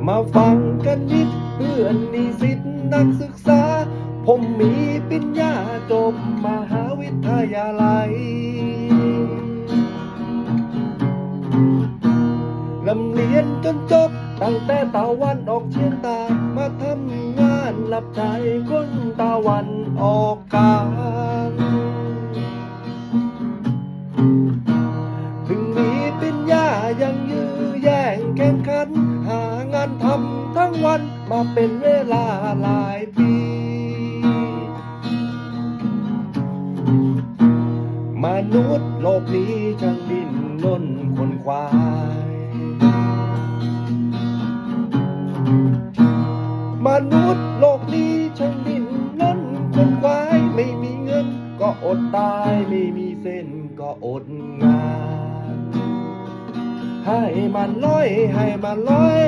มาฟังกันนิดเพื่อนนิสิตนักศึกษาผมมีปริญญาจบมหาวิทยาลัยลำเรียนจนจบตั้งแต่ตะวันออกเฉียงใต้มาทำงานรับใช้คนตะวันออกกลางถึงมีปริญญายังยื้อแย่งแข่งขันหางานทำทั้งวันมาเป็นเวลาหลายปีมนุษย์โลกนี้ช่างดิ้นรนขวนขวายมนุษย์โลกนี้ช่างดิ้นรนขวนขวายไม่มีเงินก็อดตายไม่มีเส้นก็อดงานให้มันลอยให้มันลอย